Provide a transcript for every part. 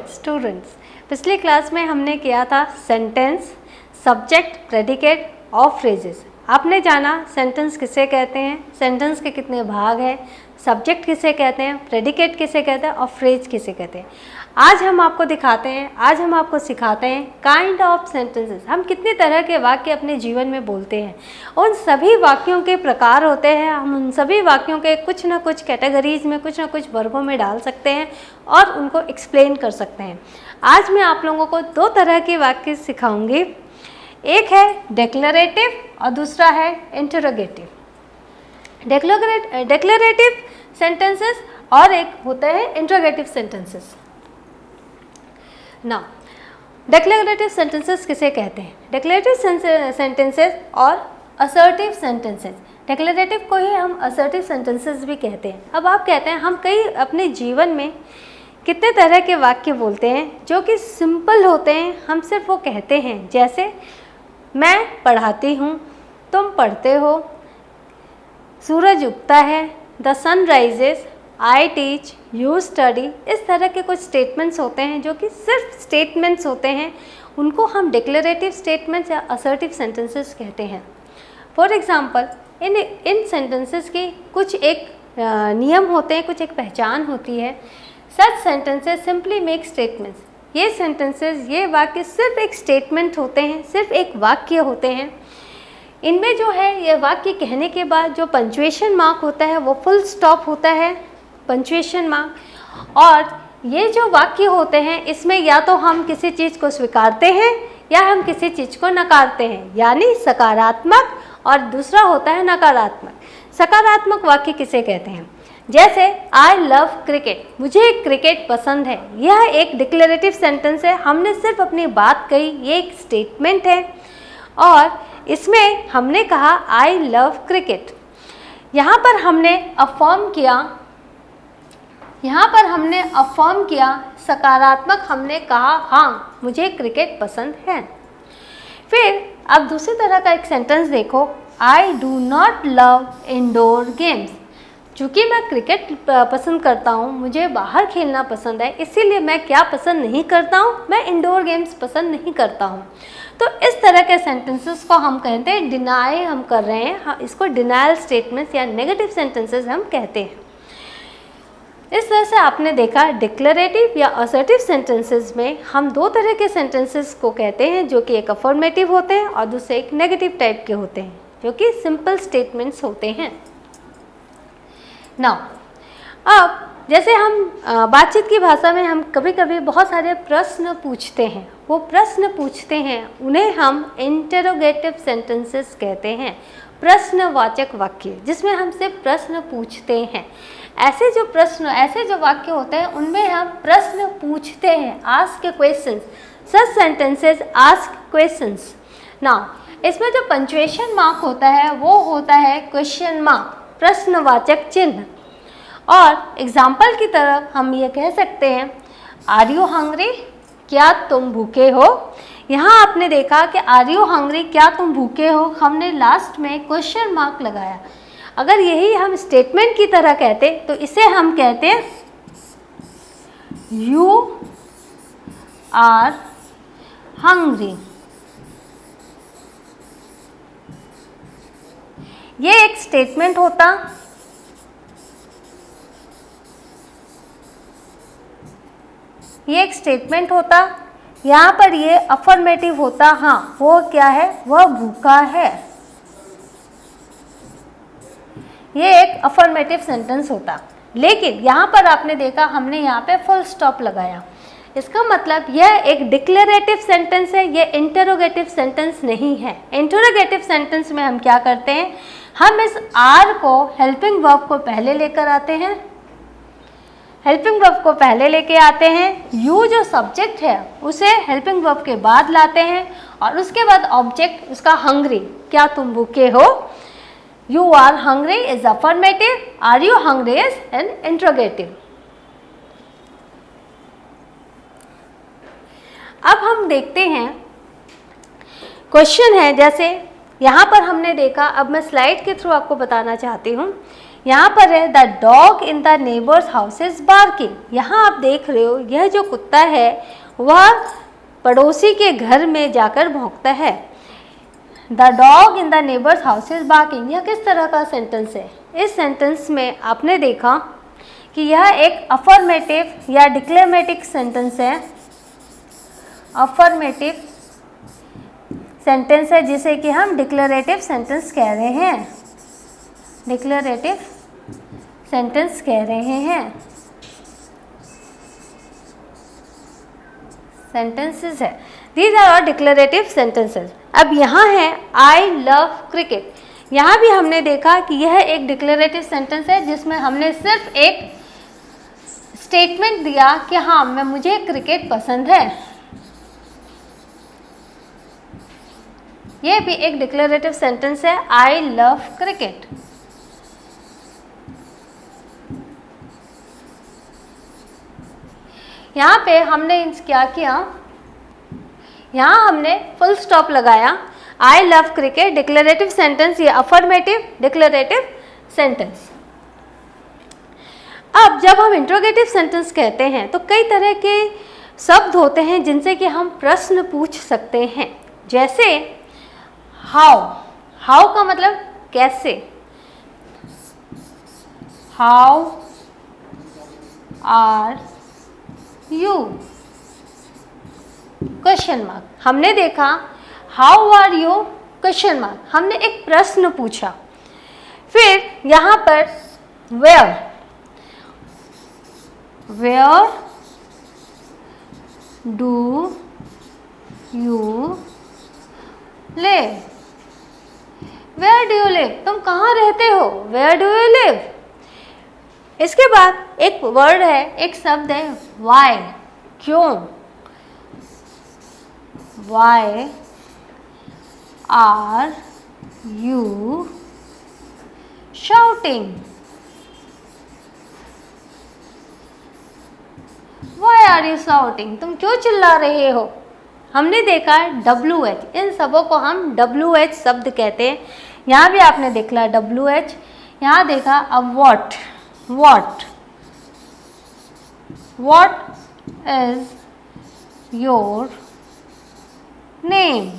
Students, पिछली class में हमने किया था सेंटेंस, सब्जेक्ट, प्रेडिकेट और फ्रेजेस। आपने जाना सेंटेंस किसे कहते हैं, सेंटेंस के कितने भाग हैं, सब्जेक्ट किसे कहते हैं, प्रेडिकेट किसे कहते हैं और फ्रेज किसे कहते हैं। आज हम आपको दिखाते हैं, आज हम आपको सिखाते हैं काइंड ऑफ सेंटेंसेस। हम कितनी तरह के वाक्य अपने जीवन में बोलते हैं, उन सभी वाक्यों के प्रकार होते हैं। हम उन सभी वाक्यों के कुछ ना कुछ कैटेगरीज में, कुछ ना कुछ वर्गों में डाल सकते हैं और उनको एक्सप्लेन कर सकते हैं। आज मैं आप लोगों को दो तरह के वाक्य सिखाऊंगी, एक है डिक्लेरेटिव और दूसरा है इंटरोगेटिव। डिक्लेरेटिव सेंटेंसेस और एक होता है interrogative sentences. Now declarative sentences किसे कहते हैं? डिक्लेरेटिव सेंटेंसेस और असर्टिव सेंटेंसेस। डिक्लेरेटिव को ही हम असर्टिव सेंटेंसेस भी कहते हैं। अब आप कहते हैं हम कई अपने जीवन में कितने तरह के वाक्य बोलते हैं जो कि सिंपल होते हैं, हम सिर्फ वो कहते हैं। जैसे मैं पढ़ाती हूँ, तुम पढ़ते हो, सूरज उगता है, the sun rises, I teach, you study. इस तरह के कुछ स्टेटमेंट्स होते हैं जो कि सिर्फ स्टेटमेंट्स होते हैं, उनको हम डिक्लेरेटिव स्टेटमेंट्स या असर्टिव सेंटेंसेस कहते हैं। फॉर एग्जांपल इन सेंटेंसेस के कुछ एक नियम होते हैं, कुछ एक पहचान होती है। सच सेंटेंसेस सिंपली मेक स्टेटमेंट्स। ये सेंटेंसेस, ये वाक्य सिर्फ एक स्टेटमेंट होते हैं, सिर्फ एक वाक्य होते हैं। इनमें जो है ये वाक्य कहने के बाद जो पंचुएशन मार्क होता है वो फुल स्टॉप होता है, पंचुएशन मार्क। और ये जो वाक्य होते हैं इसमें या तो हम किसी चीज़ को स्वीकारते हैं या हम किसी चीज़ को नकारते हैं, यानी सकारात्मक और दूसरा होता है नकारात्मक। सकारात्मक वाक्य किसे कहते हैं? जैसे आई लव क्रिकेट, मुझे क्रिकेट पसंद है। यह एक डिक्लेरेटिव सेंटेंस है, हमने सिर्फ अपनी बात कही, ये एक स्टेटमेंट है और इसमें हमने कहा आई लव क्रिकेट। यहाँ पर हमने अफर्म किया, सकारात्मक हमने कहा हाँ मुझे क्रिकेट पसंद है। फिर अब दूसरी तरह का एक सेंटेंस देखो, I do not love indoor games. चूँकि मैं क्रिकेट पसंद करता हूँ, मुझे बाहर खेलना पसंद है, इसीलिए मैं क्या पसंद नहीं करता हूँ, मैं इंडोर गेम्स पसंद नहीं करता हूँ। तो इस तरह के सेंटेंसेस को हम कहते हैं डिनाई हम कर रहे हैं, इसको डिनायल स्टेटमेंट्स या नेगेटिव सेंटेंसेस हम कहते हैं। इस तरह से आपने देखा डिक्लेरेटिव या असर्टिव सेंटेंसेस में हम दो तरह के सेंटेंसेस को कहते हैं, जो कि एक अफर्मेटिव होते हैं और दूसरे एक नेगेटिव टाइप के होते हैं, जो कि सिंपल स्टेटमेंट्स होते हैं। नाउ अब जैसे हम बातचीत की भाषा में हम कभी कभी बहुत सारे प्रश्न पूछते हैं, वो प्रश्न पूछते हैं उन्हें हम इंटरोगेटिव सेंटेंसेस कहते हैं, प्रश्नवाचक वाक्य, जिसमें हम सिर्फ प्रश्न पूछते हैं। ऐसे जो वाक्य होते हैं उनमें हम प्रश्न पूछते हैं, आस्क क्वेश्चंस। सच सेंटेंसेस आस्क क्वेश्चंस। नाउ इसमें जो पंचुएशन मार्क होता है वो होता है क्वेश्चन मार्क, प्रश्नवाचक चिन्ह। और एग्जाम्पल की तरह हम ये कह सकते हैं आर यू हंग्री, क्या तुम भूखे हो। यहाँ आपने देखा कि आर यू हंग्री, क्या तुम भूखे हो, हमने लास्ट में क्वेश्चन मार्क लगाया। अगर यही हम स्टेटमेंट की तरह कहते तो इसे हम कहते हैं यू आर हंग्री। ये एक स्टेटमेंट होता, यहाँ पर ये अफर्मेटिव होता, हाँ वो क्या है, वह भूखा है। ये एक अफर्मेटिव सेंटेंस होता, लेकिन यहाँ पर आपने देखा हमने यहाँ पे फुल स्टॉप लगाया। इसका मतलब यह एक डिक्लेरेटिव सेंटेंस है, ये इंटरोगेटिव सेंटेंस नहीं है। इंटरोगेटिव सेंटेंस में हम क्या करते हैं, हम इस आर को हेल्पिंग वर्ब को पहले लेकर आते हैं, यू जो सब्जेक्ट है उसे हेल्पिंग वर्ब के बाद लाते हैं और उसके बाद ऑब्जेक्ट उसका हंग्री, क्या तुम भूखे हो। You are hungry is affirmative, are you hungry is an interrogative. अब हम देखते हैं क्वेश्चन है, जैसे यहाँ पर हमने देखा, अब मैं स्लाइड के थ्रू आपको बताना चाहती हूँ। यहाँ पर है the dog in the neighbours house is barking. यहाँ आप देख रहे हो यह जो कुत्ता है वह पड़ोसी के घर में जाकर भौंकता है। The dog in the neighbours house is barking, यह किस तरह का सेंटेंस है? इस सेंटेंस में आपने देखा कि यह एक अफर्मेटिव या डिक्लेमेटिव सेंटेंस है। अफर्मेटिव सेंटेंस है जिसे कि हम डिक्लेरेटिव सेंटेंस कह रहे हैं। डिक्लेरेटिव सेंटेंस कह रहे हैं, सेंटेंसेस है। These are our declarative sentences. अब यहाँ है आई लव क्रिकेट। यहाँ भी हमने देखा कि यह एक डिक्लेरेटिव सेंटेंस है जिसमें हमने सिर्फ एक स्टेटमेंट दिया कि हाँ मुझे क्रिकेट पसंद है। यह भी एक डिक्लेरेटिव सेंटेंस है, आई लव क्रिकेट। यहाँ पे हमने क्या किया, यहाँ हमने फुल स्टॉप लगाया। I love cricket declarative sentence, ये अफर्मेटिव डिक्लेरेटिव सेंटेंस। अब जब हम इंट्रोगेटिव सेंटेंस कहते हैं तो कई तरह के शब्द होते हैं जिनसे कि हम प्रश्न पूछ सकते हैं। जैसे हाउ, हाउ का मतलब कैसे। How are you, question mark. हमने देखा how are you question mark, हमने एक प्रश्न पूछा। फिर यहाँ पर where, where do you live, where do you live, तुम कहाँ रहते हो, वेयर डू यू लिव। इसके बाद एक वर्ड है, एक शब्द है वाई, क्यों। Why are you shouting, why are you shouting, तुम क्यों चिल्ला रहे हो। हमने देखा WH, इन सबों को हम WH शब्द कहते हैं। यहाँ भी आपने देखा WH, यहाँ देखा। अब what, what, what is your name.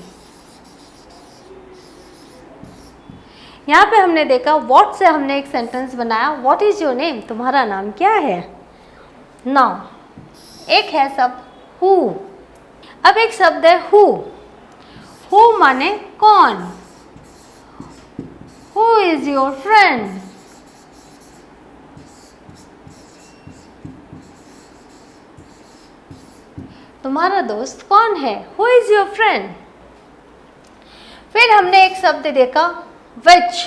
यहाँ पे हमने देखा व्हाट से हमने एक सेंटेंस बनाया, व्हाट इज योर नेम, तुम्हारा नाम क्या है। नाउ एक है शब्द हु। अब एक शब्द है हु, हु माने कौन। हु इज योर फ्रेंड, तुम्हारा दोस्त कौन है, हु इज योर फ्रेंड। फिर हमने एक शब्द देखा which,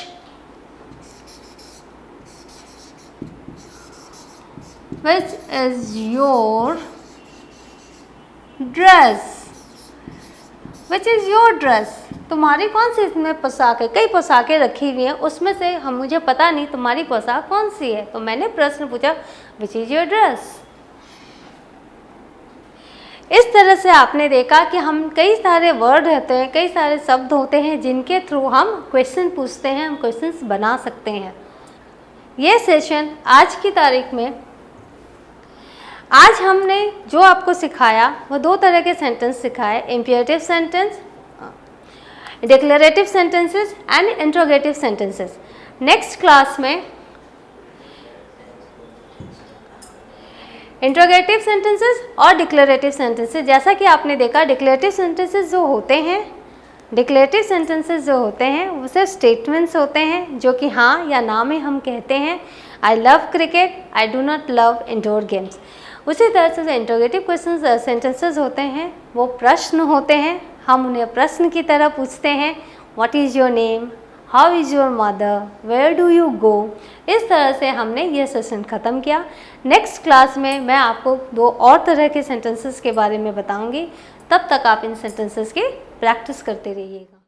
which is your dress, which is your dress, तुम्हारी कौन सी इसमें पोशाक है। कई पोशाकें रखी हुई हैं, उसमें से हम मुझे पता नहीं तुम्हारी पोशाक कौन सी है, तो मैंने प्रश्न पूछा विच इज योर ड्रेस। इस तरह से आपने देखा कि हम कई सारे वर्ड रहते हैं, कई सारे शब्द होते हैं जिनके थ्रू हम क्वेश्चन पूछते हैं, हम क्वेश्चंस बना सकते हैं। ये सेशन आज की तारीख में, आज हमने जो आपको सिखाया वो दो तरह के सेंटेंस सिखाए, imperative sentence, declarative sentences and interrogative sentences. Next class में इंट्रोगेटिव सेंटेंसेस और डिक्लेरेटिव सेंटेंसेस। जैसा कि आपने देखा डिक्लेरेटिव सेंटेंसेस जो होते हैं, डिक्लेरेटिव सेंटेंसेस जो होते हैं वो सिर्फ स्टेटमेंट्स होते हैं जो कि हाँ या ना में हम कहते हैं। I love cricket, I do not love indoor games. उसी तरह से इंट्रोगेटिव क्वेश्चन सेंटेंसेस होते हैं, वो प्रश्न होते हैं, हम उन्हें प्रश्न की तरह पूछते हैं। What is your name, how is your mother, where do you go. इस तरह से हमने ये सेशन ख़त्म किया। नेक्स्ट क्लास में मैं आपको दो और तरह के सेंटेंसेस के बारे में बताऊंगी। तब तक आप इन सेंटेंसेस की प्रैक्टिस करते रहिएगा।